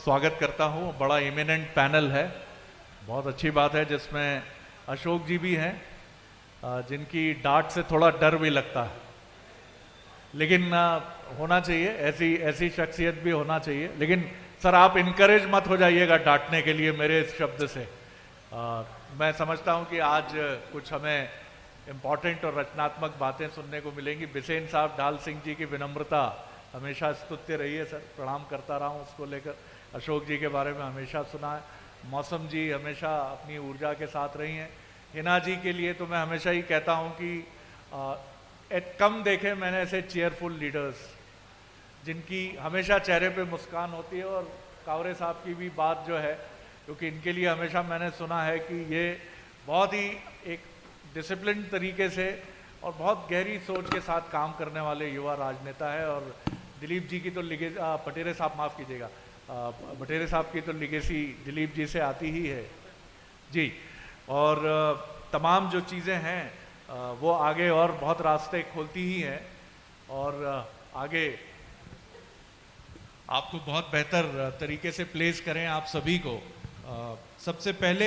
स्वागत करता हूँ। बड़ा इमिनेंट पैनल है, बहुत अच्छी बात है, जिसमें अशोक जी भी हैं, जिनकी डांट से थोड़ा डर भी लगता है, लेकिन होना चाहिए, ऐसी ऐसी शख्सियत भी होना चाहिए। लेकिन सर आप इनकरेज मत हो जाइएगा डांटने के लिए मेरे इस शब्द से। मैं समझता हूँ कि आज कुछ हमें इम्पॉर्टेंट और रचनात्मक बातें सुनने को मिलेंगी। बिसेन साहब ढाल सिंह जी की विनम्रता हमेशा स्तुत्य रही है सर, प्रणाम करता रहा हूँ उसको लेकर। अशोक जी के बारे में हमेशा सुना है। मौसम जी हमेशा अपनी ऊर्जा के साथ रही हैं। हिना जी के लिए तो मैं हमेशा ही कहता हूँ कि कम देखे मैंने ऐसे चेयरफुल लीडर्स जिनकी हमेशा चेहरे पे मुस्कान होती है। और कावरे साहब की भी बात जो है, क्योंकि इनके लिए हमेशा मैंने सुना है कि ये बहुत ही एक डिसिप्लिन तरीके से और बहुत गहरी सोच के साथ काम करने वाले युवा राजनेता है। और दिलीप जी की तो पटेरे साहब माफ़ कीजिएगा, बटेरे साहब की तो लिगेसी दिलीप जी से आती ही है जी। और तमाम जो चीज़ें हैं वो आगे और बहुत रास्ते खोलती ही हैं और आगे आपको बहुत बेहतर तरीके से प्लेस करें आप सभी को। सबसे पहले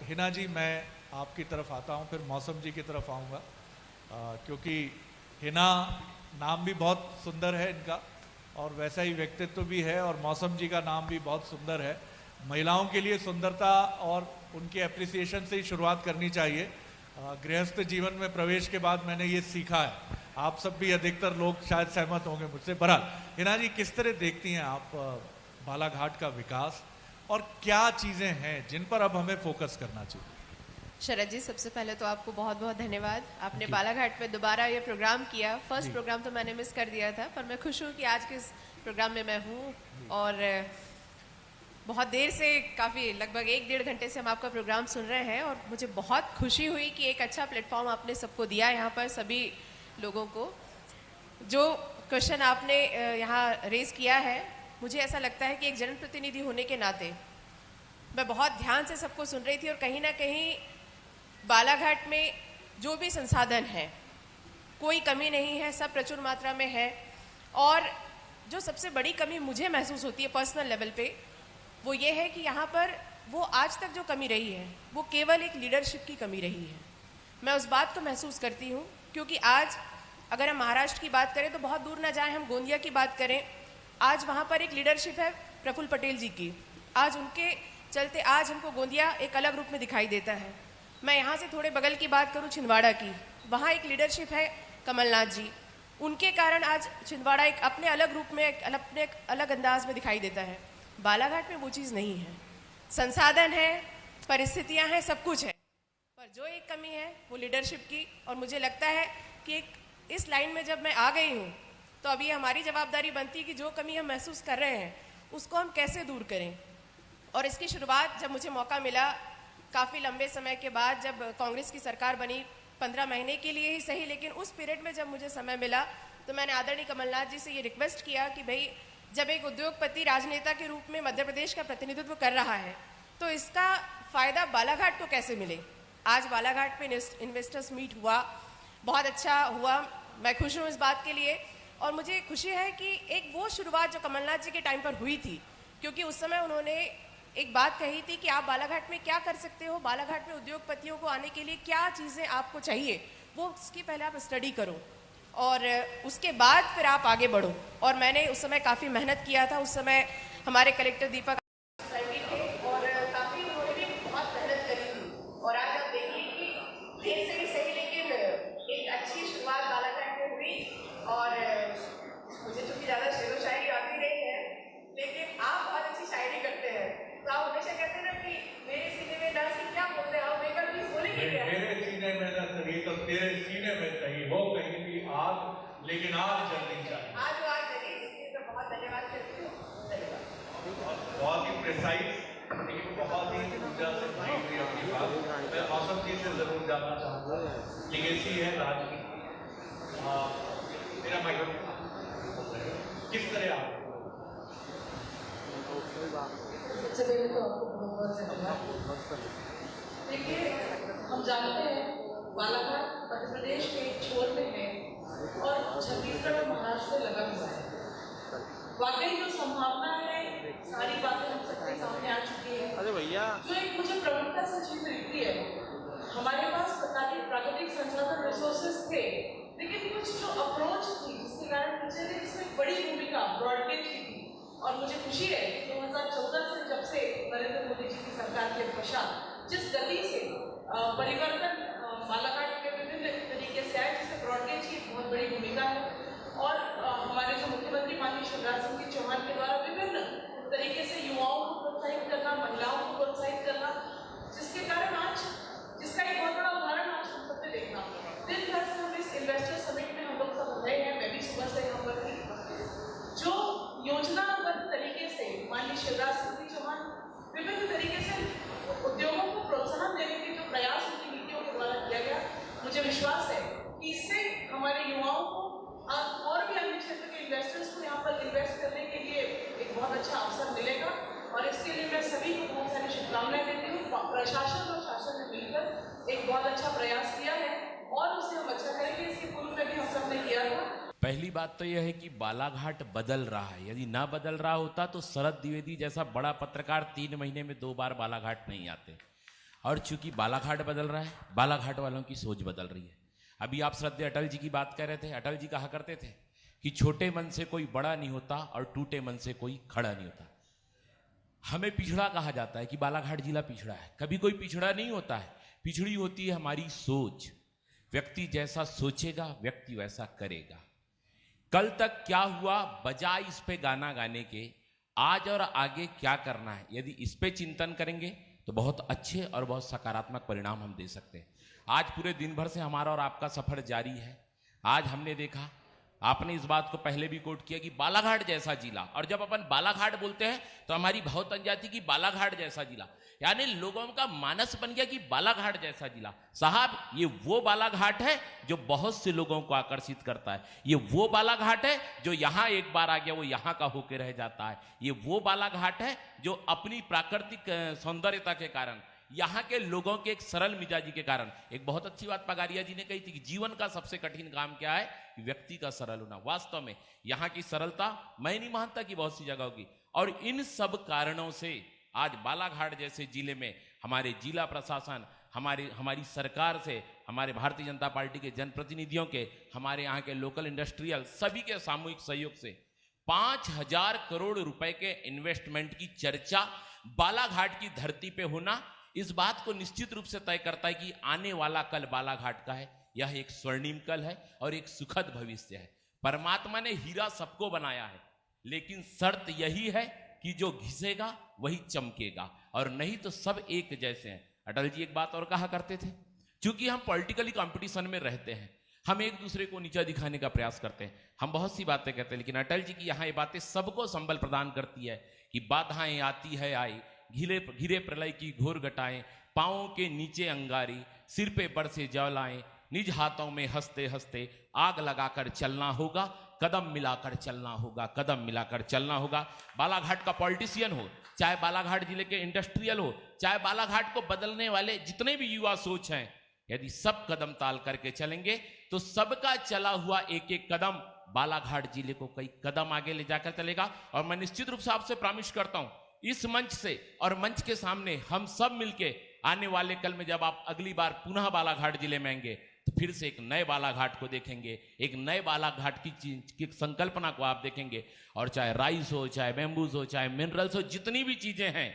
हिना जी मैं आपकी तरफ आता हूं, फिर मौसम जी की तरफ आऊँगा, क्योंकि हिना नाम भी बहुत सुंदर है इनका और वैसा ही व्यक्तित्व भी है, और मौसम जी का नाम भी बहुत सुंदर है। महिलाओं के लिए सुंदरता और उनके एप्रिसिएशन से ही शुरुआत करनी चाहिए। गृहस्थ जीवन में प्रवेश के बाद मैंने ये सीखा है, आप सब भी अधिकतर लोग शायद सहमत होंगे मुझसे। बहरहाल हिना जी, किस तरह देखती हैं आप बालाघाट का विकास और क्या चीज़ें हैं जिन पर अब हमें फोकस करना चाहिए? शरद जी, सबसे पहले तो आपको बहुत बहुत धन्यवाद। आपने बालाघाट में दोबारा ये प्रोग्राम किया। फर्स्ट प्रोग्राम तो मैंने मिस कर दिया था, पर मैं खुश हूँ कि आज के इस प्रोग्राम में मैं हूँ। और बहुत देर से, काफ़ी लगभग 1-1.5 घंटे से हम आपका प्रोग्राम सुन रहे हैं और मुझे बहुत खुशी हुई कि एक अच्छा प्लेटफॉर्म आपने सबको दिया यहाँ पर, सभी लोगों को। जो क्वेश्चन आपने यहाँ रेज किया है, मुझे ऐसा लगता है कि एक जनप्रतिनिधि होने के नाते मैं बहुत ध्यान से सबको सुन रही थी और कहीं ना कहीं बालाघाट में जो भी संसाधन है कोई कमी नहीं है, सब प्रचुर मात्रा में है। और जो सबसे बड़ी कमी मुझे महसूस होती है पर्सनल लेवल पे, वो ये है कि यहाँ पर वो आज तक जो कमी रही है वो केवल एक लीडरशिप की कमी रही है। मैं उस बात को महसूस करती हूँ, क्योंकि आज अगर हम महाराष्ट्र की बात करें तो बहुत दूर ना जाएं, हम गोंदिया की बात करें, आज वहाँ पर एक लीडरशिप है प्रफुल्ल पटेल जी की। आज उनके चलते आज हमको गोंदिया एक अलग रूप में दिखाई देता है। मैं यहाँ से थोड़े बगल की बात करूँ, छिंदवाड़ा की, वहाँ एक लीडरशिप है कमलनाथ जी। उनके कारण आज छिंदवाड़ा एक अपने अलग रूप में, अपने अलग अंदाज में दिखाई देता है। बालाघाट में वो चीज़ नहीं है। संसाधन है, परिस्थितियाँ हैं, सब कुछ है, पर जो एक कमी है वो लीडरशिप की। और मुझे लगता है कि इस लाइन में जब मैं आ गई हूँ तो अभी हमारी जवाबदारी बनती है कि जो कमी हम महसूस कर रहे हैं उसको हम कैसे दूर करें। और इसकी शुरुआत जब मुझे मौका मिला काफ़ी लंबे समय के बाद, जब कांग्रेस की सरकार बनी, 15 महीने के लिए ही सही, लेकिन उस पीरियड में जब मुझे समय मिला तो मैंने आदरणीय कमलनाथ जी से ये रिक्वेस्ट किया कि भाई, जब एक उद्योगपति राजनेता के रूप में मध्य प्रदेश का प्रतिनिधित्व कर रहा है तो इसका फ़ायदा बालाघाट को कैसे मिले। आज बालाघाट में इन्वेस्टर्स मीट हुआ, बहुत अच्छा हुआ, मैं खुश हूँ इस बात के लिए। और मुझे खुशी है कि एक वो शुरुआत जो कमलनाथ जी के टाइम पर हुई थी, क्योंकि उस समय उन्होंने एक बात कही थी कि आप बालाघाट में क्या कर सकते हो, बालाघाट में उद्योगपतियों को आने के लिए क्या चीज़ें आपको चाहिए, वो उसकी पहले आप स्टडी करो और उसके बाद फिर आप आगे बढ़ो। और मैंने उस समय काफ़ी मेहनत किया था। उस समय हमारे कलेक्टर दीपक थे और काफ़ी उन्होंने भी बहुत मेहनत करी थी। और आज आप देखिए कि देर से ही सही, लेकिन एक अच्छी शुरुआत बालाघाट में हुई। और मुझे चूँकि ज़्यादा शेरो शायरी आती नहीं है, लेकिन आप बहुत अच्छी शायरी करते हैं, तो आप हमेशा कहते हैं ना कि मेरे सीने में ना सी, क्या बोलते हैं आप, एक बार प्लीज बोलेंगे क्या? मेरे सीने में ना सही तो तेरे सीने में सही हो कहीं भी आग, लेकिन आग जलनी चाहिए। आज वो आग जली, इसलिए मैं बहुत धन्यवाद करती हूँ। धन्यवाद। बहुत ही प्रिसाइज, लेकिन बहुत ही ऊर्जा से भरी हुई अपनी बात। मैं मौसम जी से जरूर जानना चाहूँगा, लिगेसी है राजनीति, मेरा माइक्रोफोन किस तरह आप सबसे पहले तो आपको बहुत धन्यवाद। देखिए, हम जानते हैं बालाघाट मध्य प्रदेश के छोर में है और छत्तीसगढ़ और महाराष्ट्र से लगा हुआ है। वाकई जो संभावना है, सारी बातें जो एक मुझे प्रमुखता से चीज दिखती है, हमारे पास प्राकृतिक संसाधन रिसोर्सेज थे, लेकिन कुछ जो अप्रोच थी जिसके कारण मुझे इसमें बड़ी भूमिका ब्रॉडगेज की थी। और मुझे खुशी है कि 2014 से जब से नरेंद्र मोदी जी की सरकार के पश्चात जिस गति से परिवर्तन बालाघाट के विभिन्न तरीके से आए, जिससे ब्रॉडगेज की बहुत बड़ी भूमिका है। और हमारे जो मुख्यमंत्री माननीय शिवराज सिंह चौहान के द्वारा विभिन्न तरीके से युवाओं को प्रोत्साहित करना, महिलाओं को प्रोत्साहित करना, जिसके कारण आज जिसका एक बहुत बड़ा उदाहरण आज हम सबने देखा। दिन भर से हम इस इन्वेस्टर समिट में हम लोग सब रहे हैं, मैं भी सुबह से यहाँ पर थी। जो योजनाबद्ध तरीके से माननीय शिवराज सिंह चौहान विभिन्न तरीके से उद्योगों को प्रोत्साहन देने के जो प्रयास उनकी नीतियों के द्वारा किया गया, मुझे विश्वास है कि इससे हमारे युवाओं को और भी अन्य क्षेत्र के इन्वेस्टर्स को यहाँ पर इन्वेस्ट करने के लिए एक बहुत अच्छा अवसर मिलेगा। और इसके लिए मैं सभी को बहुत सारी शुभकामनाएं देती हूँ। प्रशासन और शासन ने मिलकर एक बहुत अच्छा प्रयास किया है और उसे हम अच्छा करेंगे। इसके पूर्व में भी हम सब ने किया था। पहली बात तो यह है कि बालाघाट बदल रहा है। यदि ना बदल रहा होता तो शरद द्विवेदी जैसा बड़ा पत्रकार 3 महीने में 2 बार बालाघाट नहीं आते। और चूंकि बालाघाट बदल रहा है, बालाघाट वालों की सोच बदल रही है। अभी आप श्रद्धेय अटल जी की बात कर रहे थे। अटल जी कहा करते थे कि छोटे मन से कोई बड़ा नहीं होता और टूटे मन से कोई खड़ा नहीं होता। हमें पिछड़ा कहा जाता है कि बालाघाट जिला पिछड़ा है। कभी कोई पिछड़ा नहीं होता है, पिछड़ी होती है हमारी सोच। व्यक्ति जैसा सोचेगा व्यक्ति वैसा करेगा। कल तक क्या हुआ, बजाय इस पे गाना गाने के आज और आगे क्या करना है, यदि इस पे चिंतन करेंगे तो बहुत अच्छे और बहुत सकारात्मक परिणाम हम दे सकते हैं। आज पूरे दिन भर से हमारा और आपका सफर जारी है। आज हमने देखा, आपने इस बात को पहले भी कोट किया कि बालाघाट जैसा जिला, और जब अपन बालाघाट बोलते हैं तो हमारी भाव तन जाती कि बालाघाट जैसा जिला, यानी लोगों का मानस बन गया कि बालाघाट जैसा जिला। साहब, ये वो बालाघाट है जो बहुत से लोगों को आकर्षित करता है। ये वो बालाघाट है जो यहां एक बार आ गया वो यहां का होकर रह जाता है। ये वो बालाघाट है जो अपनी प्राकृतिक सौंदर्यता के कारण, यहां के लोगों के एक सरल मिजाजी के कारण, एक बहुत अच्छी बात पगारिया जी ने कही थी कि जीवन का सबसे कठिन काम क्या है, कि व्यक्ति का सरल होना। वास्तव में यहां की सरलता मैं नहीं मानता कि बहुत सी जगह होगी। और इन सब कारणों से आज बालाघाट जैसे जिले में हमारे जिला प्रशासन, हमारी सरकार से, हमारे भारतीय जनता पार्टी के जनप्रतिनिधियों के, हमारे यहाँ के लोकल इंडस्ट्रियल, सभी के सामूहिक सहयोग से 5,000 करोड़ रुपए के इन्वेस्टमेंट की चर्चा बालाघाट की धरती पे होना इस बात को निश्चित रूप से तय करता है कि आने वाला कल बालाघाट का है। यह एक स्वर्णिम कल है और एक सुखद भविष्य है। परमात्मा ने हीरा सबको बनाया है, लेकिन शर्त यही है कि जो घिसेगा वही चमकेगा, और नहीं तो सब एक जैसे हैं। अटल जी एक बात और कहा करते थे, क्योंकि हम पॉलिटिकली कंपटीशन में रहते हैं, हम एक दूसरे को नीचा दिखाने का प्रयास करते हैं, हम बहुत सी बातें कहते हैं, लेकिन अटल जी की यहाँ ये बातें सबको संबल प्रदान करती है कि बाधाएं आती है आई, घिरे प्रलय की घोर घटाएं, पांवों के नीचे अंगारी, सिर पे बरसे ज्वालाएं, निज हाथों में हंसते हंसते आग लगाकर चलना होगा, कदम मिलाकर चलना होगा, कदम मिलाकर चलना होगा। बालाघाट का पॉलिटिशियन हो, चाहे बालाघाट जिले के इंडस्ट्रियल हो, चाहे बालाघाट को बदलने वाले जितने भी युवा सोच हैं, यदि सब कदम ताल करके चलेंगे तो सबका चला हुआ एक एक कदम बालाघाट जिले को कई कदम आगे ले जाकर चलेगा। और मैं निश्चित रूप से आपसे प्रॉमिस करता हूं, इस मंच से और मंच के सामने हम सब मिलके आने वाले कल में जब आप अगली बार पुनः बालाघाट जिले में आएंगे तो फिर से एक नए बालाघाट को देखेंगे, एक नए बालाघाट की संकल्पना को आप देखेंगे। और चाहे राइस हो, चाहे बैम्बूज हो, चाहे मिनरल्स हो, जितनी भी चीजें हैं,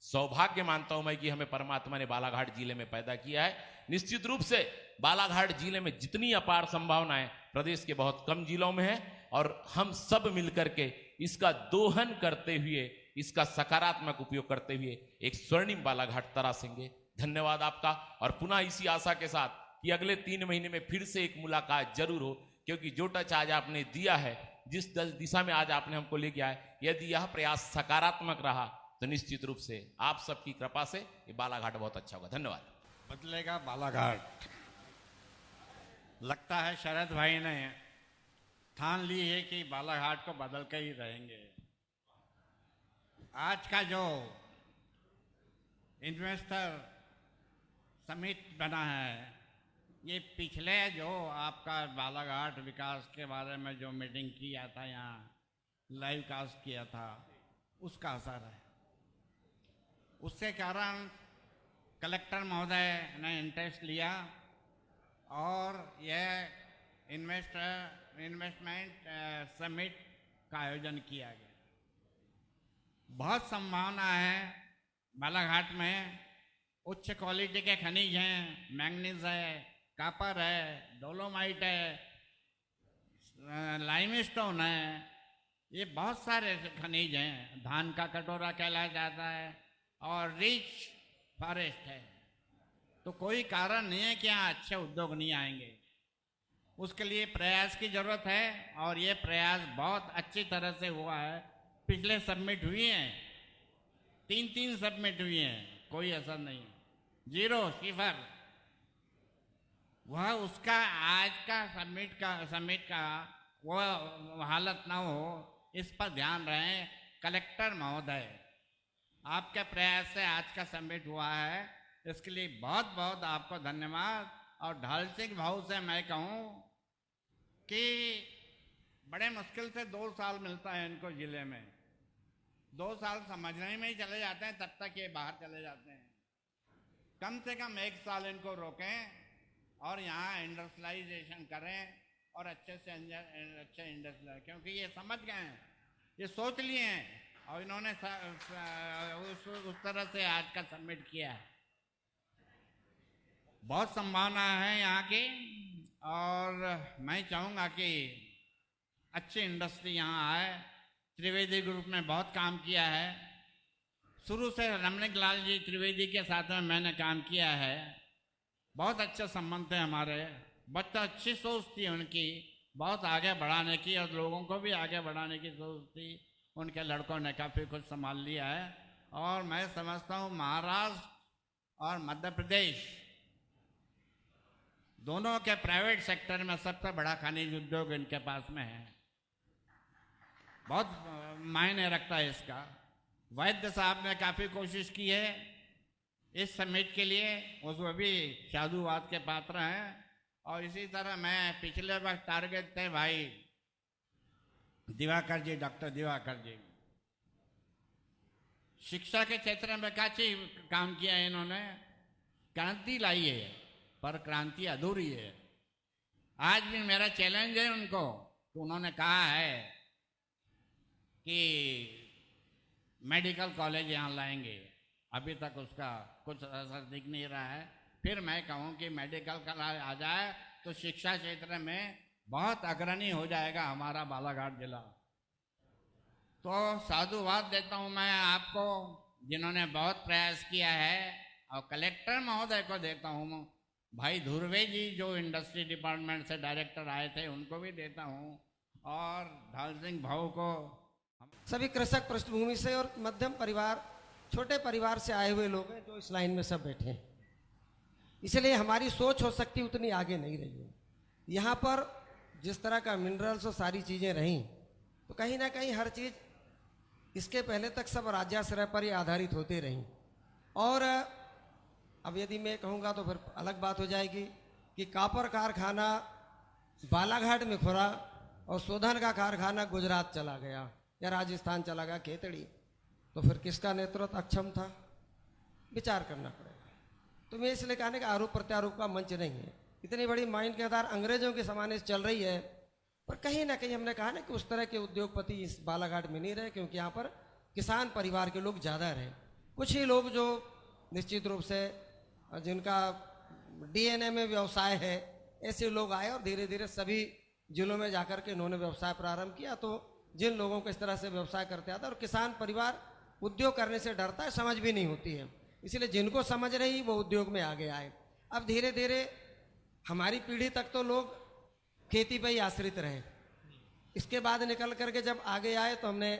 सौभाग्य मानता हूं मैं कि हमें परमात्मा ने बालाघाट जिले में पैदा किया है। निश्चित रूप से बालाघाट जिले में जितनी अपार संभावनाएं प्रदेश के बहुत कम जिलों में है, और हम सब मिलकर के इसका दोहन करते हुए, इसका सकारात्मक उपयोग करते हुए एक स्वर्णिम बालाघाट तरासेंगे। धन्यवाद आपका, और पुनः इसी आशा के साथ कि अगले 3 महीने में फिर से एक मुलाकात जरूर हो, क्योंकि जो टच आज आपने दिया है, जिस दिशा में आज आपने हमको ले गया है, यदि यह प्रयास सकारात्मक रहा तो निश्चित रूप से आप सबकी कृपा से ये बालाघाट बहुत अच्छा होगा। धन्यवाद। बदलेगा बालाघाट। लगता है शरद भाई ने ठान ली है कि बालाघाट को बदल के ही रहेंगे। आज का जो इन्वेस्टर समिट बना है, ये पिछले जो आपका बालाघाट विकास के बारे में जो मीटिंग किया था, यहाँ लाइव कास्ट किया था, उसका असर है। उसके कारण कलेक्टर महोदय ने इंटरेस्ट लिया और यह इन्वेस्टमेंट समिट का आयोजन किया गया। बहुत संभावना है बालाघाट में, उच्च क्वालिटी के खनिज हैं, मैंगनीज है, कॉपर है, डोलोमाइट है, लाइमस्टोन है, ये बहुत सारे खनिज हैं। धान का कटोरा कहलाया जाता है और रिच फॉरेस्ट है। तो कोई कारण नहीं है कि यहाँ अच्छे उद्योग नहीं आएंगे। उसके लिए प्रयास की जरूरत है और ये प्रयास बहुत अच्छी तरह से हुआ है। पिछले सबमिट हुए हैं, 3 सबमिट हुए हैं, कोई असर नहीं, 0 सिफर। वह उसका आज का समिट का वो हालत ना हो, इस पर ध्यान रहे कलेक्टर महोदय। आपके प्रयास से आज का समिट हुआ है, इसके लिए बहुत बहुत आपको धन्यवाद। और ढाल सिंह भाऊ से मैं कहूँ कि बड़े मुश्किल से 2 साल मिलता है इनको जिले में। 2 साल समझने में ही चले जाते हैं, तब तक ये बाहर चले जाते हैं। कम से कम 1 साल इनको रोकें और यहाँ इंडस्ट्रियलाइजेशन करें और अच्छे से अच्छे इंडस्ट्रियल, क्योंकि ये समझ गए हैं, ये सोच लिए हैं और इन्होंने उस तरह से आज का सबमिट किया है। बहुत संभावना है यहाँ की और मैं चाहूँगा कि अच्छी इंडस्ट्री यहाँ आए। त्रिवेदी ग्रुप ने बहुत काम किया है, शुरू से रमणिक लाल जी त्रिवेदी के साथ में मैंने काम किया है। बहुत अच्छे संबंध थे हमारे, बच्चा अच्छी सोच थी उनकी, बहुत आगे बढ़ाने की और लोगों को भी आगे बढ़ाने की सोच थी। उनके लड़कों ने काफ़ी कुछ संभाल लिया है और मैं समझता हूँ महाराष्ट्र और मध्य प्रदेश दोनों के प्राइवेट सेक्टर में सबसे बड़ा खनिज उद्योग इनके पास में है। बहुत मायने रखता है इसका। वैद्य साहब ने काफ़ी कोशिश की है इस समिट के लिए, उसमें भी साधुवाद के पात्र हैं। और इसी तरह मैं पिछले वक्त टारगेट थे भाई दिवाकर जी, डॉक्टर दिवाकर जी, शिक्षा के क्षेत्र में काफी काम किया है इन्होंने, क्रांति लाई है, पर क्रांति अधूरी है। आज भी मेरा चैलेंज है उनको, तो उन्होंने कहा है कि मेडिकल कॉलेज यहाँ लाएंगे, अभी तक उसका कुछ असर दिख नहीं रहा है। फिर मैं कहूँ कि मेडिकल कॉलेज आ जाए तो शिक्षा क्षेत्र में बहुत अग्रणी हो जाएगा हमारा बालाघाट जिला। तो साधुवाद देता हूँ मैं आपको जिन्होंने बहुत प्रयास किया है, और कलेक्टर महोदय को देता हूँ, भाई धुर्वे जी जो इंडस्ट्री डिपार्टमेंट से डायरेक्टर आए थे उनको भी देता हूँ, और ढाल सिंह भाऊ को। सभी कृषक पृष्ठभूमि से और मध्यम परिवार, छोटे परिवार से आए हुए लोग हैं जो इस लाइन में सब बैठे हैं, इसलिए हमारी सोच हो सकती उतनी आगे नहीं रही है। यहाँ पर जिस तरह का मिनरल्स और सारी चीज़ें रहीं, तो कहीं ना कहीं हर चीज़ इसके पहले तक सब राज्याश्रय पर ही आधारित होती रहीं। और अब यदि मैं कहूँगा तो फिर अलग बात हो जाएगी कि कॉपर कारखाना बालाघाट में खुला और शोधन का कारखाना गुजरात चला गया या राजस्थान चला गया, खेतड़ी, तो फिर किसका नेतृत्व अक्षम था, विचार करना पड़ेगा। तो मैं इसलिए कहने का आरोप प्रत्यारोप का मंच नहीं है। इतनी बड़ी माइंड के आधार अंग्रेजों के ज़माने से चल रही है, पर कहीं ना कहीं हमने कहा ना कि उस तरह के उद्योगपति इस बालाघाट में नहीं रहे, क्योंकि यहाँ पर किसान परिवार के लोग ज़्यादा रहे। कुछ ही लोग जो निश्चित रूप से जिनका डीएनए में व्यवसाय है, ऐसे लोग आए और धीरे धीरे सभी जिलों में जाकर के इन्होंने व्यवसाय प्रारंभ किया। तो जिन लोगों को इस तरह से व्यवसाय करते आता, और किसान परिवार उद्योग करने से डरता है, समझ भी नहीं होती है, इसलिए जिनको समझ रही वो उद्योग में आगे आए। अब धीरे धीरे हमारी पीढ़ी तक तो लोग खेती पर ही आश्रित रहे, इसके बाद निकल करके जब आगे आए तो हमने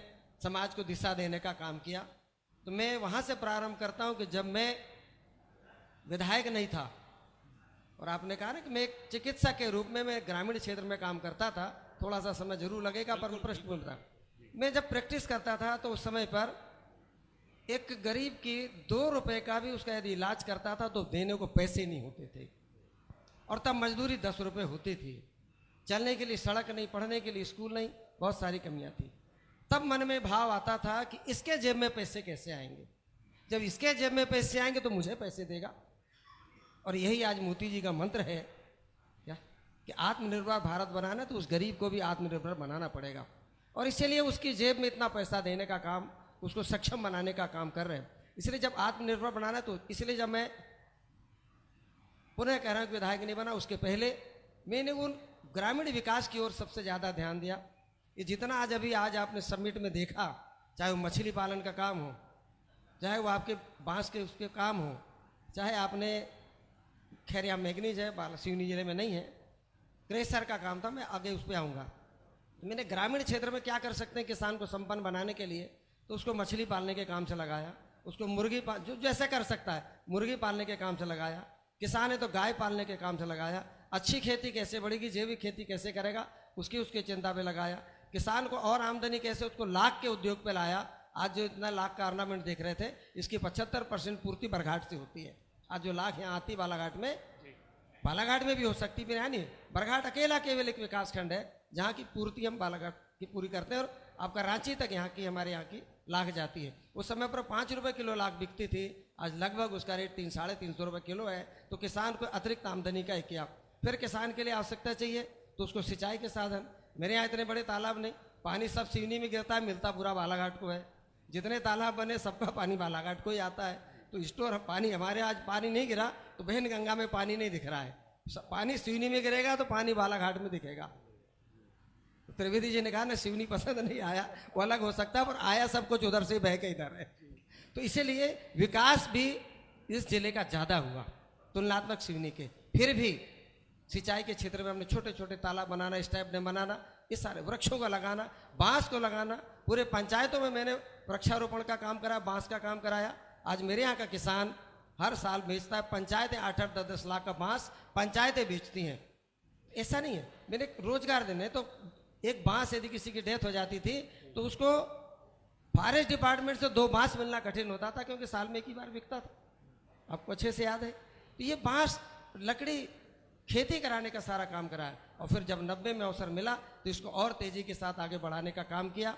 समाज को दिशा देने का काम किया। तो मैं वहाँ से प्रारंभ करता हूँ कि जब मैं विधायक नहीं था, और आपने कहा ना कि मैं एक चिकित्सक के रूप में मैं ग्रामीण क्षेत्र में काम करता था, थोड़ा सा समय जरूर लगेगा पर पृष्ठभूमि था। मैं जब प्रैक्टिस करता था तो उस समय पर एक गरीब की 2 रुपए का भी उसका यदि इलाज करता था तो देने को पैसे नहीं होते थे, और तब मजदूरी 10 रुपए होती थी, चलने के लिए सड़क नहीं, पढ़ने के लिए स्कूल नहीं, बहुत सारी कमियां थी। तब मन में भाव आता था कि इसके जेब में पैसे कैसे आएंगे। जब इसके जेब में पैसे आएंगे तो मुझे पैसे देगा। और यही आज मोदी जी का मंत्र है क्या कि आत्मनिर्भर भारत बनाना, तो उस गरीब को भी आत्मनिर्भर बनाना पड़ेगा। और इसीलिए उसकी जेब में इतना पैसा देने का काम, उसको सक्षम बनाने का काम कर रहे हैं। इसलिए जब आत्मनिर्भर बनाना, तो इसलिए जब मैं पुनः कह रहा हूं कि विधायक नहीं बना, उसके पहले मैंने उन ग्रामीण विकास की ओर सबसे ज़्यादा ध्यान दिया। ये जितना आज आपने समिट में देखा, चाहे वो मछली पालन का काम हो, चाहे वो आपके बांस के उसके काम हो, चाहे आपने, खैर यहाँ मैगनीज है, सिवनी जिले में नहीं है, क्रेशर का काम था, मैं आगे उस पर आऊँगा। मैंने ग्रामीण क्षेत्र में क्या कर सकते हैं किसान को संपन्न बनाने के लिए, तो उसको मछली पालने के काम से लगाया, उसको मुर्गी जो जैसे कर सकता है मुर्गी पालने के काम से लगाया, किसान है तो गाय पालने के काम से लगाया, अच्छी खेती कैसे बढ़ेगी, जैविक खेती कैसे करेगा उसकी चिंता पे लगाया, किसान को और आमदनी कैसे, उसको लाख के उद्योग पे लाया। आज जो इतना लाख का ऑर्नामेंट देख रहे थे, इसकी 75% पूर्ति बरघाट से होती है। आज जो लाख यहाँ आती बालाघाट में भी हो सकती है, यानी बरघाट अकेला केवल एक विकास खंड है जहाँ की पूर्ति हम बालाघाट की पूरी करते हैं। और आपका रांची तक हमारे यहाँ की लाख जाती है। उस समय पर 5 रुपये किलो लाख बिकती थी, आज लगभग उसका रेट 300-350 रुपये किलो है। तो किसान को अतिरिक्त आमदनी का किया। फिर किसान के लिए आवश्यकता चाहिए तो उसको सिंचाई के साधन। मेरे यहाँ इतने बड़े तालाब नहीं, पानी सब सिवनी में गिरता है, मिलता पूरा बालाघाट को है। जितने तालाब बने सबका पानी बालाघाट को ही आता है। तो स्टोर पानी हमारे आज पानी नहीं गिरा तो बहन गंगा में पानी नहीं दिख रहा है, पानी सिवनी में गिरेगा तो पानी बालाघाट में दिखेगा। त्रिवेदी जी ने कहा ना, सिवनी पसंद नहीं आया, वो अलग हो सकता है, पर आया सब कुछ उधर से बह के इधर है। तो इसीलिए विकास भी इस जिले का ज्यादा हुआ तुलनात्मक सिवनी के। फिर भी सिंचाई के क्षेत्र में हमने छोटे छोटे तालाब बनाना, स्टैप डैम बनाना, इस सारे वृक्षों का लगाना, बांस को लगाना। पूरे पंचायतों में मैंने वृक्षारोपण का काम करा, बांस का काम कराया। आज मेरे यहाँ का किसान हर साल बेचता है, पंचायतें 8-8, 10-10 लाख का बांस पंचायतें बेचती हैं। ऐसा नहीं है, मैंने रोजगार देने। तो एक बांस यदि किसी की डेथ हो जाती थी तो उसको फॉरेस्ट डिपार्टमेंट से 2 बांस मिलना कठिन होता था, क्योंकि साल में एक ही बार बिकता था। आपको अच्छे से याद है। तो ये बांस लकड़ी खेती कराने का सारा काम करा है। और फिर जब 90 में अवसर मिला तो इसको और तेजी के साथ आगे बढ़ाने का काम किया।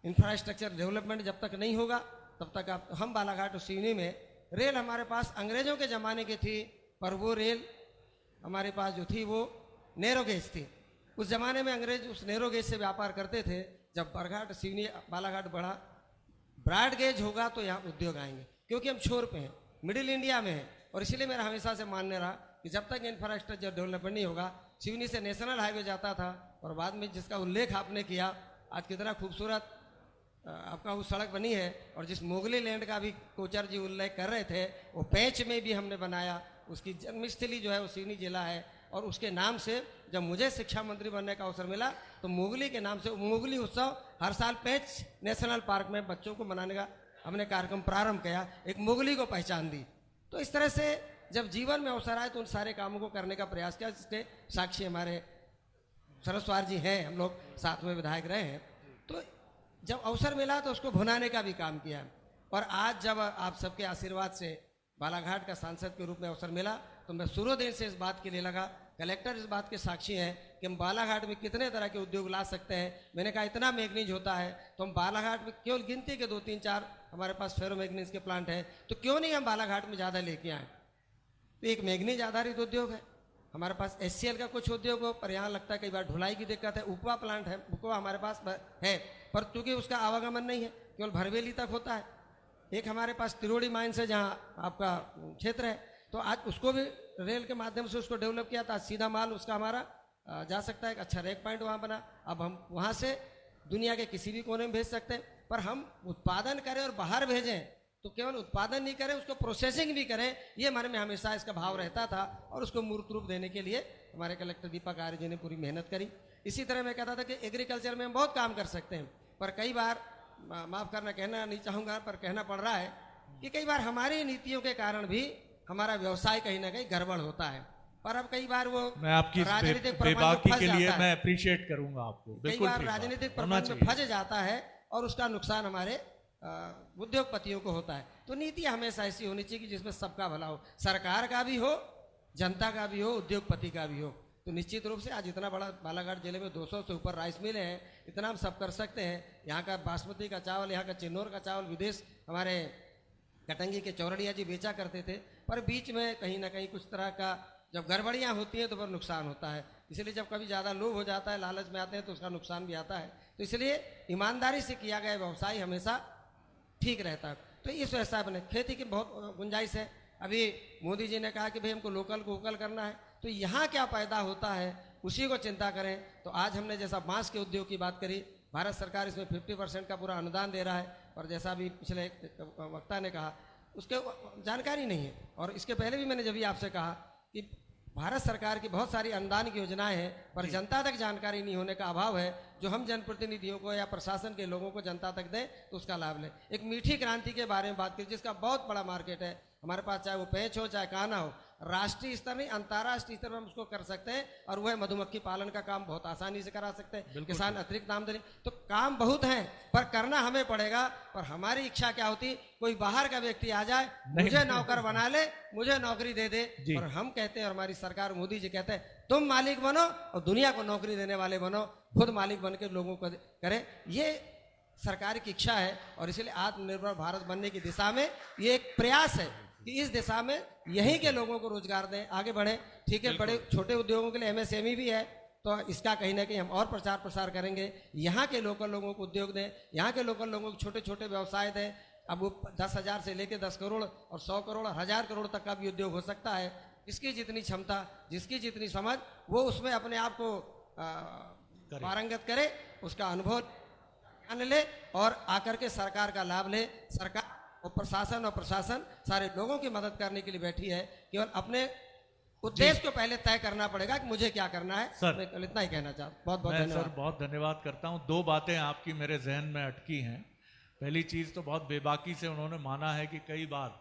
इंफ्रास्ट्रक्चर डेवलपमेंट जब तक नहीं होगा तब तक हम बालाघाट और सिवनी में रेल हमारे पास अंग्रेजों के ज़माने की थी, पर वो रेल हमारे पास जो थी वो नैरो गेज थी। उस ज़माने में अंग्रेज उस नैरो गेज से व्यापार करते थे। जब बरघाट सिवनी बालाघाट बढ़ा, ब्रॉड गेज होगा तो यहाँ उद्योग आएंगे, क्योंकि हम छोर पे हैं, मिडिल इंडिया में हैं। और इसीलिए मेरा हमेशा से मानने रहा कि जब तक इंफ्रास्ट्रक्चर डेवलपमेंट नहीं होगा, सिवनी से नेशनल हाईवे जाता था और बाद में जिसका उल्लेख आपने किया, आज कितना खूबसूरत आपका वो सड़क बनी है। और जिस मोगली लैंड का भी कोचर जी उल्लेख कर रहे थे, वो पैंच में भी हमने बनाया। उसकी जन्मस्थली जो है वो सिवनी जिला है। और उसके नाम से जब मुझे शिक्षा मंत्री बनने का अवसर मिला तो मोगली के नाम से मोगली उत्सव हर साल पैंच नेशनल पार्क में बच्चों को मनाने का हमने कार्यक्रम प्रारंभ किया, एक मोगली को पहचान दी। तो इस तरह से जब जीवन में अवसर आए तो उन सारे कामों को करने का प्रयास किया, जिसके साक्षी हमारे सरस्वार जी हैं, हम लोग साथ में विधायक रहे हैं। तो जब अवसर मिला तो उसको भुनाने का भी काम किया। और आज जब आप सबके आशीर्वाद से बालाघाट का सांसद के रूप में अवसर मिला तो मैं शुरू दिन से इस बात के लिए लगा। कलेक्टर इस बात के साक्षी हैं कि हम बालाघाट में कितने तरह के उद्योग ला सकते हैं। मैंने कहा इतना मैग्नीज होता है तो हम बालाघाट में केवल गिनती के 2-3-4 हमारे पास फेरो मैग्नीज के प्लांट है, तो क्यों नहीं हम बालाघाट में ज़्यादा लेके आए। तो एक मैग्नीज आधारित उद्योग है हमारे पास, HCL का कुछ उद्योग हो, पर यहाँ लगता है कई बार ढुलाई की दिक्कत है। उपवा प्लांट है, उपवा हमारे पास है, पर चूंकि उसका आवागमन नहीं है, केवल भरवेली तक होता है। एक हमारे पास तिरोड़ी माइंस है जहाँ आपका क्षेत्र है, तो आज उसको भी रेल के माध्यम से उसको डेवलप किया था। सीधा माल उसका हमारा जा सकता है, एक अच्छा रेक पॉइंट वहाँ बना। अब हम वहाँ से दुनिया के किसी भी कोने में भेज सकते हैं, पर हम उत्पादन करें और बाहर भेजें तो केवल उत्पादन नहीं करें, उसको प्रोसेसिंग भी करें, ये मन में हमेशा इसका भाव रहता था। और उसको मूर्त रूप देने के लिए हमारे कलेक्टर दीपक आर्य जी ने पूरी मेहनत करी। इसी तरह मैं कहता था कि एग्रीकल्चर में हम बहुत काम कर सकते हैं, पर कई बार माफ़ करना, कहना नहीं चाहूँगा पर कहना पड़ रहा है कि कई बार हमारी नीतियों के कारण भी हमारा व्यवसाय कहीं ना कहीं गड़बड़ होता है। पर अब कई बार वो मैं आपकी राजनीतिक बेबाकी के लिए मैं अप्रिशिएट करूंगा आपको। कई बार राजनीतिक प्रबंध में फंस जाता है और उसका नुकसान हमारे उद्योगपतियों को होता है। तो नीति हमेशा ऐसी होनी चाहिए कि जिसमें सबका भला हो, सरकार का भी हो, जनता का भी हो, उद्योगपति का भी हो। तो निश्चित रूप से आज इतना बड़ा बालाघाट जिले में 200 से ऊपर राइस मिलें हैं, इतना हम सब कर सकते हैं। यहाँ का बासमती का चावल, यहाँ का चिन्नौर का चावल विदेश हमारे कटंगी के चौरड़िया जी बेचा करते थे, पर बीच में कहीं ना कहीं कुछ तरह का जब गड़बड़ियाँ होती हैं तो फिर नुकसान होता है। इसलिए जब कभी ज़्यादा लोभ हो जाता है, लालच में आते हैं तो उसका नुकसान भी आता है। तो इसलिए ईमानदारी से किया गया व्यवसाय हमेशा ठीक रहता है। तो इस व्यवसाय में खेती की बहुत गुंजाइश है। अभी मोदी जी ने कहा कि भाई हमको लोकल को वोकल करना है, तो यहाँ क्या पैदा होता है उसी को चिंता करें। तो आज हमने जैसा बांस के उद्योग की बात करी, भारत सरकार इसमें 50% का पूरा अनुदान दे रहा है, और जैसा अभी पिछले वक्ता ने कहा उसके जानकारी नहीं है। और इसके पहले भी मैंने जब भी आपसे कहा कि भारत सरकार की बहुत सारी अनुदान की योजनाएं हैं, पर जनता तक जानकारी नहीं होने का अभाव है। जो हम जनप्रतिनिधियों को या प्रशासन के लोगों को जनता तक दें तो उसका लाभ लें। एक मीठी क्रांति के बारे में बात करें जिसका बहुत बड़ा मार्केट है हमारे पास, चाहे वो पेंच हो चाहे काना हो, राष्ट्रीय स्तर नहीं अंतर्राष्ट्रीय स्तर पर हम उसको कर सकते हैं। और वह मधुमक्खी पालन का काम बहुत आसानी से करा सकते हैं, किसान अतिरिक्त आमदनी। तो काम बहुत है पर करना हमें पड़ेगा। पर हमारी इच्छा क्या होती, कोई बाहर का व्यक्ति आ जाए, मुझे नौकर बना ले, मुझे नौकरी दे दे। और हम कहते हैं, और हमारी सरकार मोदी जी कहते हैं, तुम मालिक बनो और दुनिया को नौकरी देने वाले बनो, खुद मालिक बन के लोगों को करें। ये सरकार की इच्छा है। और इसलिए आत्मनिर्भर भारत बनने की दिशा में ये एक प्रयास है कि इस दिशा में यहीं के लोगों को रोजगार दें, आगे बढ़े। ठीक है, बड़े छोटे उद्योगों के लिए MSME भी है, तो इसका कहीं ना कहीं हम और प्रचार प्रसार करेंगे। यहाँ के लोकल लोगों को उद्योग दें, यहाँ के लोकल लोगों को छोटे छोटे व्यवसाय दें। अब वो 10,000 से लेकर 10 करोड़ और 100 करोड़ 1000 करोड़ तक का भी उद्योग हो सकता है। इसकी जितनी क्षमता, जिसकी जितनी समझ, वो उसमें अपने आप को पारंगत करे, उसका अनुभव जान ले और आकर के सरकार का लाभ ले। सरकार और प्रशासन सारे लोगों की मदद करने के लिए बैठी है। केवल अपने उद्देश्य को पहले तय करना पड़ेगा कि मुझे क्या करना है। सर, मैं कल इतना ही कहना चाहता हूँ। बहुत बहुत मैं धन्यवाद। सर बहुत धन्यवाद करता हूँ। 2 बातें आपकी मेरे जहन में अटकी हैं। पहली चीज़ तो बहुत बेबाकी से उन्होंने माना है कि कई बार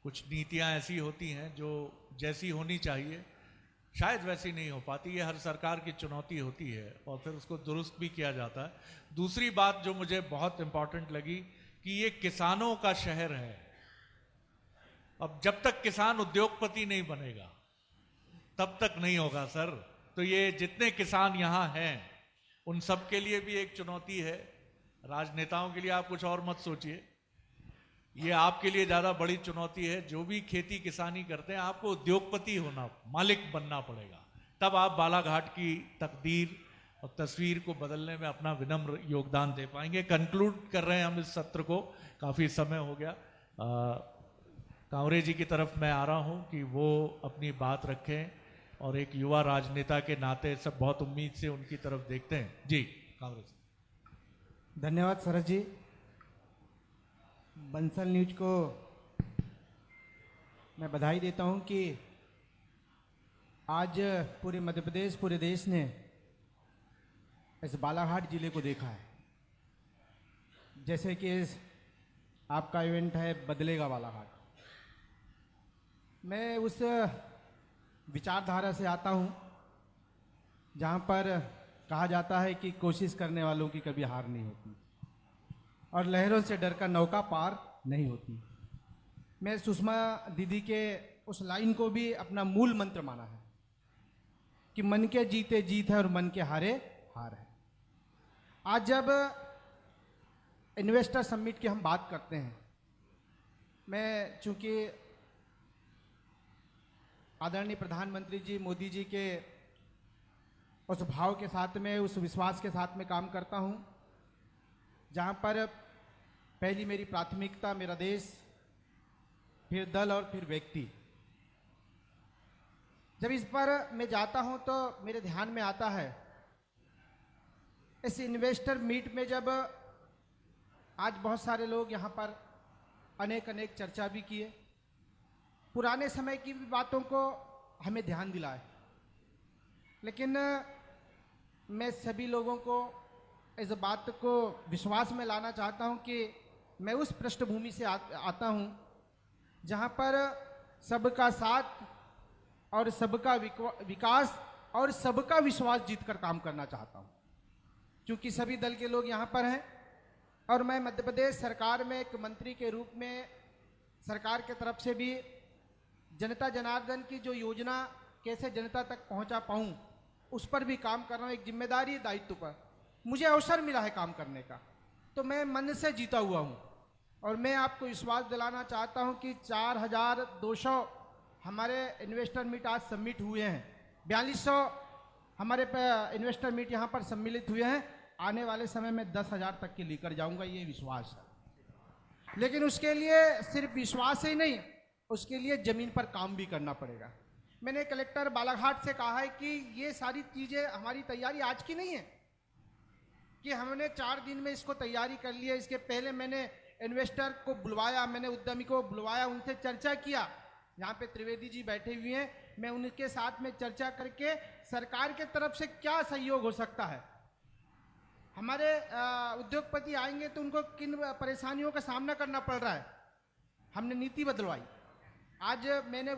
कुछ नीतियाँ ऐसी होती हैं जो जैसी होनी चाहिए शायद वैसी नहीं हो पाती। ये हर सरकार की चुनौती होती है और फिर उसको दुरुस्त भी किया जाता है। दूसरी बात जो मुझे बहुत इम्पॉर्टेंट लगी कि ये किसानों का शहर है। अब जब तक किसान उद्योगपति नहीं बनेगा तब तक नहीं होगा सर। तो ये जितने किसान यहाँ हैं उन सब के लिए भी एक चुनौती है। राजनेताओं के लिए आप कुछ और मत सोचिए, ये आपके लिए ज्यादा बड़ी चुनौती है। जो भी खेती किसानी करते हैं आपको उद्योगपति होना, मालिक बनना पड़ेगा, तब आप बालाघाट की तकदीर और तस्वीर को बदलने में अपना विनम्र योगदान दे पाएंगे। कंक्लूड कर रहे हैं हम इस सत्र को, काफी समय हो गया। कांवरे जी की तरफ मैं आ रहा हूं कि वो अपनी बात रखें और एक युवा राजनेता के नाते सब बहुत उम्मीद से उनकी तरफ देखते हैं। जी कांवरे जी। धन्यवाद सरस जी। बंसल न्यूज को मैं बधाई देता हूं कि आज पूरे मध्य प्रदेश, पूरे देश ने इस बालाघाट जिले को देखा है। जैसे कि इस आपका इवेंट है बदलेगा बालाघाट। मैं उस विचारधारा से आता हूं जहां पर कहा जाता है कि कोशिश करने वालों की कभी हार नहीं होती और लहरों से डर का नौका पार नहीं होती। मैं सुषमा दीदी के उस लाइन को भी अपना मूल मंत्र माना है कि मन के जीते जीत है और मन के हारे हार है। आज जब इन्वेस्टर समिट की हम बात करते हैं, मैं चूंकि आदरणीय प्रधानमंत्री जी मोदी जी के उस भाव के साथ में, उस विश्वास के साथ में काम करता हूं जहां पर पहली मेरी प्राथमिकता मेरा देश, फिर दल और फिर व्यक्ति। जब इस पर मैं जाता हूं तो मेरे ध्यान में आता है इस इन्वेस्टर मीट में जब आज बहुत सारे लोग यहाँ पर अनेक अनेक चर्चा भी किए, पुराने समय की भी बातों को हमें ध्यान दिलाए, लेकिन मैं सभी लोगों को इस बात को विश्वास में लाना चाहता हूं कि मैं उस पृष्ठभूमि से आता हूं जहां पर सबका साथ और सबका विकास और सबका विश्वास जीतकर काम करना चाहता हूं। क्योंकि सभी दल के लोग यहां पर हैं और मैं मध्य प्रदेश सरकार में एक मंत्री के रूप में सरकार के तरफ से भी जनता जनार्दन की जो योजना कैसे जनता तक पहुंचा पाऊं उस पर भी काम कर रहा हूं। एक जिम्मेदारी दायित्व पर मुझे अवसर मिला है काम करने का, तो मैं मन से जीता हुआ हूं और मैं आपको विश्वास दिलाना चाहता हूं कि 4200 हमारे इन्वेस्टर मीट आज सबमिट हुए हैं, 4200 हमारे इन्वेस्टर मीट यहाँ पर सम्मिलित हुए हैं। आने वाले समय में 10,000 तक के लेकर जाऊंगा, ये विश्वास है। लेकिन उसके लिए सिर्फ विश्वास ही नहीं, उसके लिए जमीन पर काम भी करना पड़ेगा। मैंने कलेक्टर बालाघाट से कहा है कि ये सारी चीजें हमारी तैयारी आज की नहीं है कि हमने 4 दिन में इसको तैयारी कर लिया। इसके पहले मैंने इन्वेस्टर को बुलवाया, मैंने उद्यमी को बुलवाया, उनसे चर्चा किया। यहाँ पे त्रिवेदी जी बैठे हुए हैं, मैं उनके साथ में चर्चा करके सरकार के तरफ से क्या सहयोग हो सकता है। हमारे उद्योगपति आएंगे तो उनको किन परेशानियों का सामना करना पड़ रहा है, हमने नीति बदलवाई। आज मैंने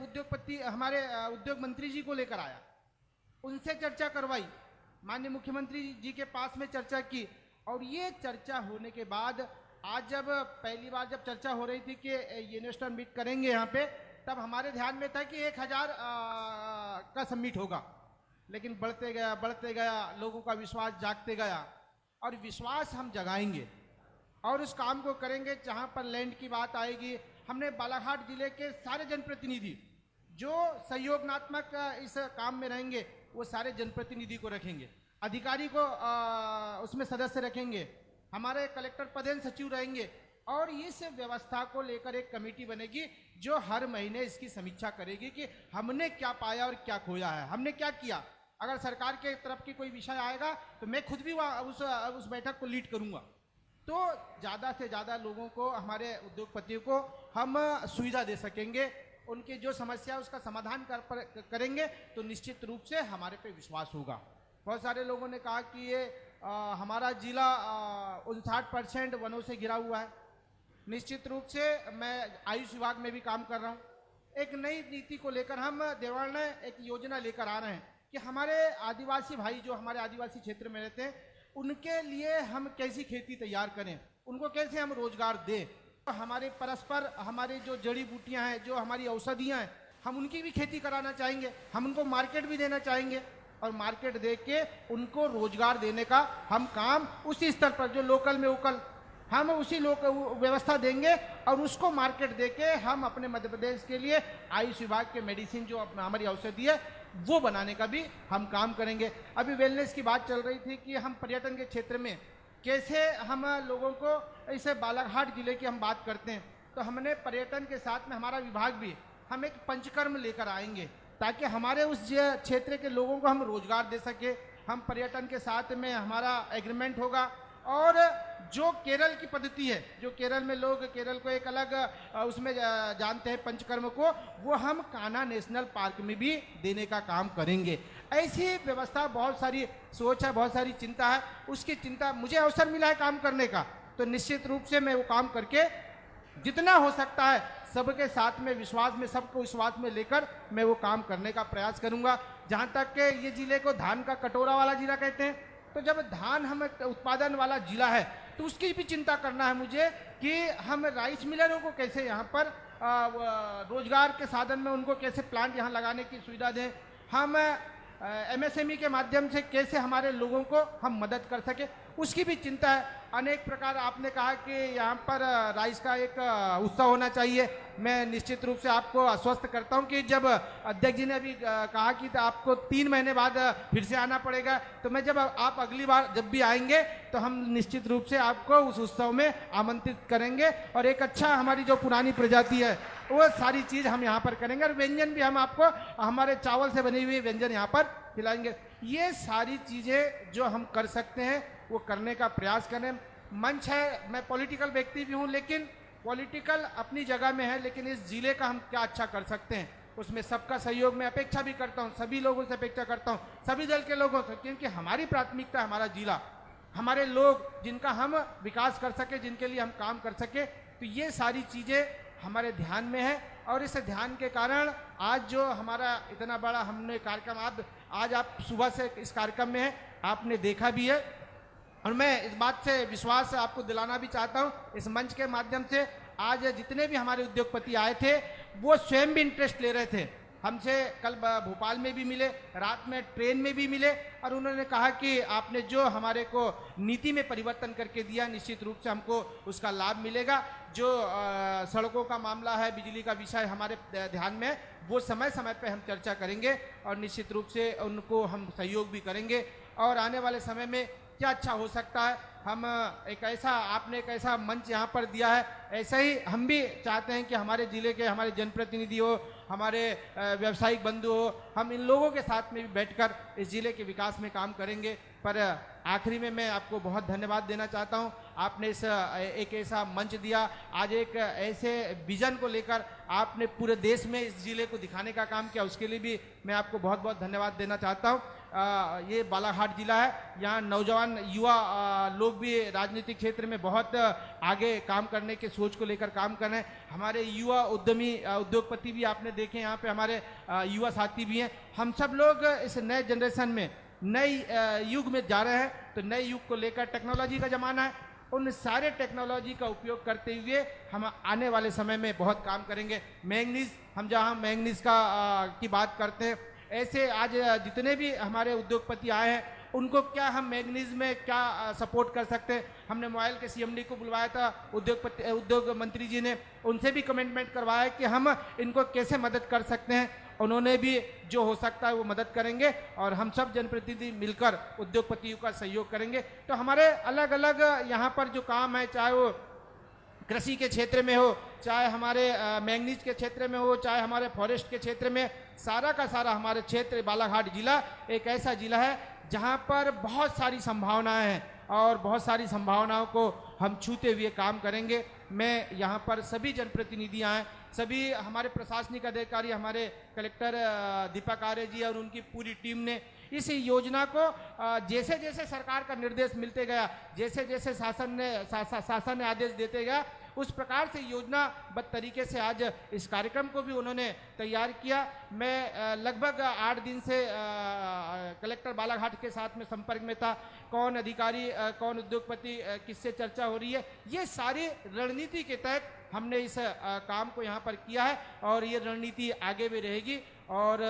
हमारे उद्योग मंत्री जी को लेकर आया, उनसे चर्चा करवाई, माननीय मुख्यमंत्री जी के पास में चर्चा की। और ये चर्चा होने के बाद आज जब पहली बार जब चर्चा हो रही थी कि ये इन्वेस्टर मीट करेंगे यहाँ पे, तब हमारे ध्यान में था कि 1000 का सबमिट होगा। लेकिन बढ़ते गया, लोगों का विश्वास जागते गया, और विश्वास हम जगाएंगे और उस काम को करेंगे। जहाँ पर लैंड की बात आएगी, हमने बालाघाट जिले के सारे जनप्रतिनिधि जो सहयोगात्मक इस काम में रहेंगे, वो सारे जनप्रतिनिधि को रखेंगे, अधिकारी को उसमें सदस्य रखेंगे, हमारे कलेक्टर प्रधान सचिव रहेंगे, और इस व्यवस्था को लेकर एक कमेटी बनेगी जो हर महीने इसकी समीक्षा करेगी कि हमने क्या पाया और क्या खोया है, हमने क्या किया। अगर सरकार के तरफ की कोई विषय आएगा तो मैं खुद भी उस बैठक को लीड करूंगा। तो ज़्यादा से ज़्यादा लोगों को, हमारे उद्योगपतियों को हम सुविधा दे सकेंगे, उनकी जो समस्या है उसका समाधान करेंगे तो निश्चित रूप से हमारे पे विश्वास होगा। बहुत सारे लोगों ने कहा कि ये हमारा जिला 59% वनों से घिरा हुआ है। निश्चित रूप से मैं आयुष विभाग में भी काम कर रहा हूँ। एक नई नीति को लेकर हम देवाल में एक योजना लेकर आ रहे हैं कि हमारे आदिवासी भाई जो हमारे आदिवासी क्षेत्र में रहते हैं, उनके लिए हम कैसी खेती तैयार करें, उनको कैसे हम रोजगार दें। तो हमारे परस्पर हमारी जो जड़ी बूटियां हैं, जो हमारी औषधियां हैं, हम उनकी भी खेती कराना चाहेंगे, हम उनको मार्केट भी देना चाहेंगे, और मार्केट दे के उनको रोजगार देने का हम काम उसी स्तर पर, जो लोकल में वोकल, हम उसी व्यवस्था देंगे और उसको मार्केट देके हम अपने मध्य प्रदेश के लिए आयुष विभाग के मेडिसिन जो हमारी औषधि है वो बनाने का भी हम काम करेंगे। अभी वेलनेस की बात चल रही थी कि हम पर्यटन के क्षेत्र में कैसे हम लोगों को, इसे बालाघाट जिले की हम बात करते हैं, तो हमने पर्यटन के साथ में हमारा विभाग भी, हम एक पंचकर्म लेकर आएंगे ताकि हमारे उस क्षेत्र के लोगों को हम रोजगार दे सके। हम पर्यटन के साथ में हमारा एग्रीमेंट होगा, और जो केरल की पद्धति है, जो केरल में लोग केरल को एक अलग उसमें जानते हैं पंचकर्म को, वो हम कान्हा नेशनल पार्क में भी देने का काम करेंगे। ऐसी व्यवस्था, बहुत सारी सोच है, बहुत सारी चिंता है। उसकी चिंता, मुझे अवसर मिला है काम करने का, तो निश्चित रूप से मैं वो काम करके जितना हो सकता है सबके साथ में विश्वास में, सबको विश्वास में लेकर मैं वो काम करने का प्रयास करूंगा। जहाँ तक के ये जिले को धान का कटोरा वाला जिला कहते हैं, तो जब धान हम उत्पादन वाला जिला है तो उसकी भी चिंता करना है मुझे कि हम राइस मिलरों को कैसे यहाँ पर रोजगार के साधन में उनको कैसे प्लांट यहाँ लगाने की सुविधा दें, हम एमएसएमई के माध्यम से कैसे हमारे लोगों को हम मदद कर सके, उसकी भी चिंता है। अनेक प्रकार आपने कहा कि यहाँ पर राइस का एक उत्सव होना चाहिए। मैं निश्चित रूप से आपको आश्वस्त करता हूँ कि जब अध्यक्ष जी ने अभी कहा कि आपको 3 महीने बाद फिर से आना पड़ेगा, तो मैं जब आप अगली बार जब भी आएंगे तो हम निश्चित रूप से आपको उस उत्सव में आमंत्रित करेंगे, और एक अच्छा हमारी जो पुरानी प्रजाति है वो सारी चीज़ हम यहाँ पर करेंगे, और व्यंजन भी हम आपको हमारे चावल से बनी हुई व्यंजन यहाँ पर खिलाएंगे। ये सारी चीज़ें जो हम कर सकते हैं वो करने का प्रयास करें। मंच है, मैं पॉलिटिकल व्यक्ति भी हूँ, लेकिन पॉलिटिकल अपनी जगह में है, लेकिन इस जिले का हम क्या अच्छा कर सकते हैं उसमें सबका सहयोग मैं अपेक्षा भी करता हूँ, सभी लोगों से अपेक्षा करता हूँ, सभी दल के लोगों से, क्योंकि हमारी प्राथमिकता हमारा जिला, हमारे लोग, जिनका हम विकास कर सके, जिनके लिए हम काम कर सके। तो ये सारी चीज़ें हमारे ध्यान में है, और इस ध्यान के कारण आज जो हमारा इतना बड़ा हमने कार्यक्रम, आज आप सुबह से इस कार्यक्रम में हैं, आपने देखा भी है, और मैं इस बात से विश्वास आपको दिलाना भी चाहता हूं इस मंच के माध्यम से। आज जितने भी हमारे उद्योगपति आए थे वो स्वयं भी इंटरेस्ट ले रहे थे हमसे कल भोपाल में भी मिले, रात में ट्रेन में भी मिले और उन्होंने कहा कि आपने जो हमारे को नीति में परिवर्तन करके दिया, निश्चित रूप से हमको उसका लाभ मिलेगा। जो सड़कों का मामला है, बिजली का विषय हमारे ध्यान में, वो समय समय पे हम चर्चा करेंगे और निश्चित रूप से उनको हम सहयोग भी करेंगे। और आने वाले समय में क्या अच्छा हो सकता है, हम आपने एक ऐसा मंच यहाँ पर दिया है, ऐसा ही हम भी चाहते हैं कि हमारे ज़िले के हमारे जनप्रतिनिधि हो, हमारे व्यावसायिक बंधु हो, हम इन लोगों के साथ में भी बैठकर इस ज़िले के विकास में काम करेंगे। पर आखिरी में मैं आपको बहुत धन्यवाद देना चाहता हूँ, आपने एक ऐसा मंच दिया, आज एक ऐसे विजन को लेकर आपने पूरे देश में इस ज़िले को दिखाने का काम किया, उसके लिए भी मैं आपको बहुत बहुत धन्यवाद देना चाहता हूँ। ये बालाघाट जिला है, यहाँ नौजवान युवा लोग भी राजनीतिक क्षेत्र में बहुत आगे काम करने के सोच को लेकर काम कर रहे हैं। हमारे युवा उद्यमी उद्योगपति भी आपने देखे, यहाँ पे हमारे युवा साथी भी हैं। हम सब लोग इस नए जनरेशन में, नए युग में जा रहे हैं, तो नए युग को लेकर टेक्नोलॉजी का ज़माना है, उन सारे टेक्नोलॉजी का उपयोग करते हुए हम आने वाले समय में बहुत काम करेंगे। मैंगनीज, हम जहाँ मैंगनीज की बात करते हैं, ऐसे आज जितने भी हमारे उद्योगपति आए हैं, उनको क्या हम मैंगनीज में क्या सपोर्ट कर सकते हैं। हमने मोबाइल के सीएमडी को बुलवाया था, उद्योग मंत्री जी ने उनसे भी कमिटमेंट करवाया कि हम इनको कैसे मदद कर सकते हैं। उन्होंने भी जो हो सकता है वो मदद करेंगे और हम सब जनप्रतिनिधि मिलकर उद्योगपतियों का सहयोग करेंगे। तो हमारे अलग अलग यहाँ पर जो काम है, चाहे वो कृषि के क्षेत्र में हो, चाहे हमारे मैंगनीज के क्षेत्र में हो, चाहे हमारे फॉरेस्ट के क्षेत्र में, सारा का सारा हमारे क्षेत्र बालाघाट जिला एक ऐसा जिला है जहाँ पर बहुत सारी संभावनाएं हैं और बहुत सारी संभावनाओं को हम छूते हुए काम करेंगे। मैं यहाँ पर सभी जनप्रतिनिधि आए, सभी हमारे प्रशासनिक अधिकारी, हमारे कलेक्टर दीपक आर्य जी और उनकी पूरी टीम ने इस योजना को जैसे जैसे सरकार का निर्देश मिलते गया, जैसे जैसे शासन ने आदेश देते गया, उस प्रकार से योजनाबद्ध तरीके से आज इस कार्यक्रम को भी उन्होंने तैयार किया। मैं लगभग 8 दिन से कलेक्टर बालाघाट के साथ में संपर्क में था, कौन अधिकारी, कौन उद्योगपति, किससे चर्चा हो रही है, ये सारी रणनीति के तहत हमने इस काम को यहाँ पर किया है और ये रणनीति आगे भी रहेगी। और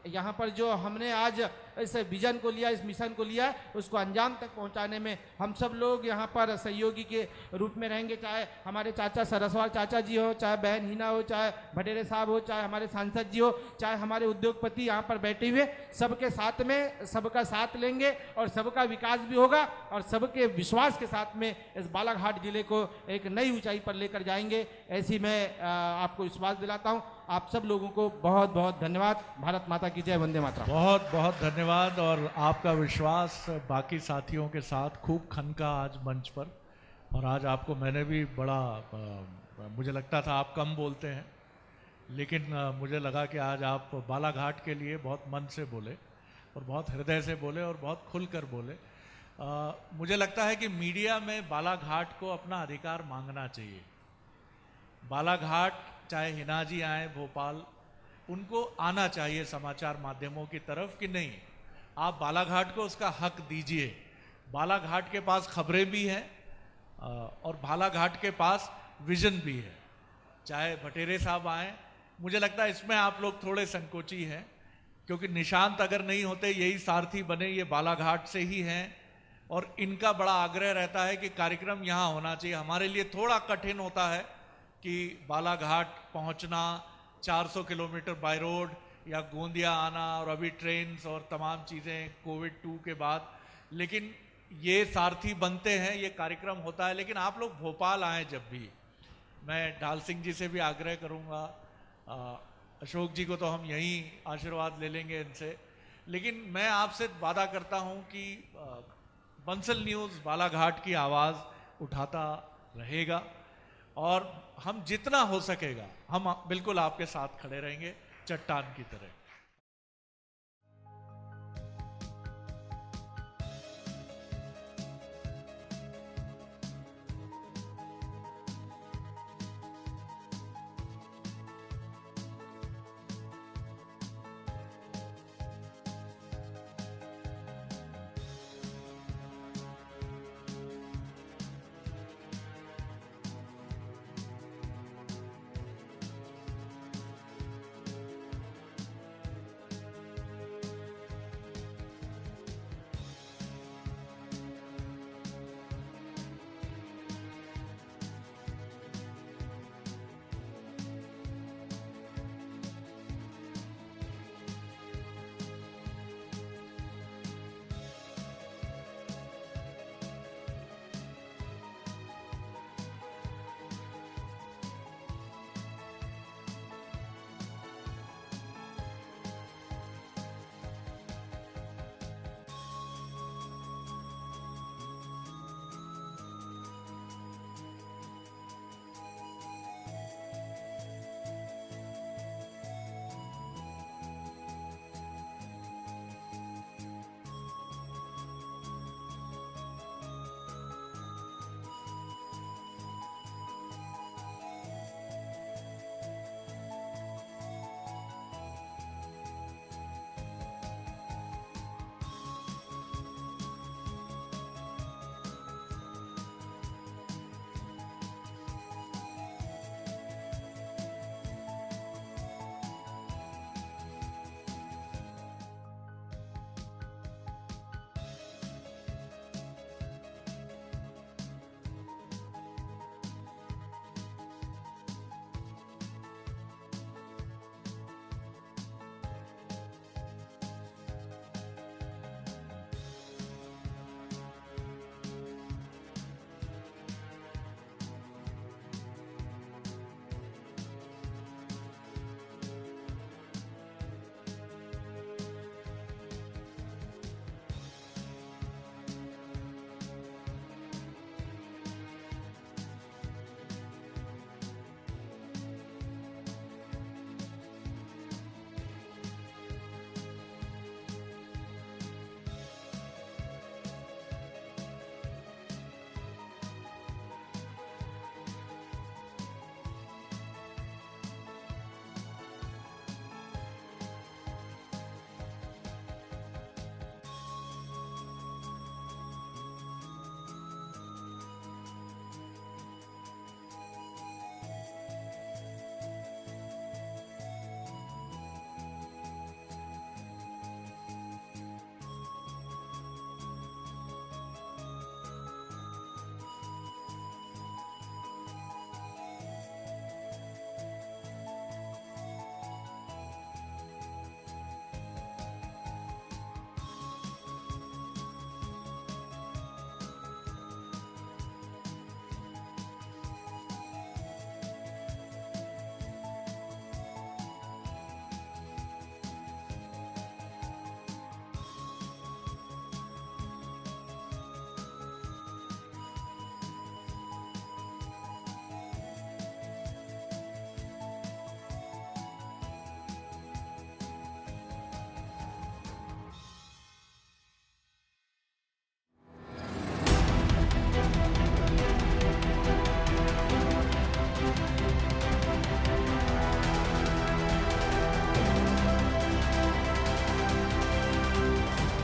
यहाँ पर जो हमने आज इस विजन को लिया, इस मिशन को लिया, उसको अंजाम तक पहुँचाने में हम सब लोग यहाँ पर सहयोगी के रूप में रहेंगे। चाहे हमारे चाचा सरस्वाल चाचा जी हो, चाहे बहन हिना हो, चाहे भटेरे साहब हो, चाहे हमारे सांसद जी हो, चाहे हमारे उद्योगपति यहाँ पर बैठे हुए, सबके साथ में सबका साथ लेंगे और सबका विकास भी होगा और सबके विश्वास के साथ में इस बालाघाट जिले को एक नई ऊंचाई पर लेकर जाएंगे। ऐसी मैं आपको विश्वास दिलाता हूँ। आप सब लोगों को बहुत बहुत धन्यवाद। भारत माता की जय, वंदे मातरम। बहुत बहुत धन्यवाद। और आपका विश्वास बाकी साथियों के साथ खूब खनका आज मंच पर, और आज आपको मैंने भी बड़ा मुझे लगता था आप कम बोलते हैं, लेकिन मुझे लगा कि आज आप बालाघाट के लिए बहुत मन से बोले और बहुत हृदय से बोले और बहुत खुलकर बोले। मुझे लगता है कि मीडिया में बालाघाट को अपना अधिकार मांगना चाहिए। बालाघाट चाहे हिना जी आए भोपाल, उनको आना चाहिए समाचार माध्यमों की तरफ कि नहीं, आप बालाघाट को उसका हक दीजिए। बालाघाट के पास खबरें भी हैं और बालाघाट के पास विजन भी है। चाहे भटेरे साहब आए, मुझे लगता है इसमें आप लोग थोड़े संकोची हैं, क्योंकि निशांत अगर नहीं होते, यही सारथी बने, ये बालाघाट से ही हैं और इनका बड़ा आग्रह रहता है कि कार्यक्रम यहाँ होना चाहिए। हमारे लिए थोड़ा कठिन होता है कि बालाघाट पहुंचना, 400 किलोमीटर बाय रोड या गोंदिया आना, और अभी ट्रेन और तमाम चीज़ें कोविड-2 के बाद, लेकिन ये सारथी बनते हैं, ये कार्यक्रम होता है। लेकिन आप लोग भोपाल आएँ जब भी, मैं ढाल सिंह जी से भी आग्रह करूँगा, अशोक जी को तो हम यहीं आशीर्वाद ले लेंगे इनसे, लेकिन मैं आपसे वादा करता हूँ कि बंसल न्यूज़ बालाघाट की आवाज़ उठाता रहेगा और हम जितना हो सकेगा हम बिल्कुल आपके साथ खड़े रहेंगे, चट्टान की तरह।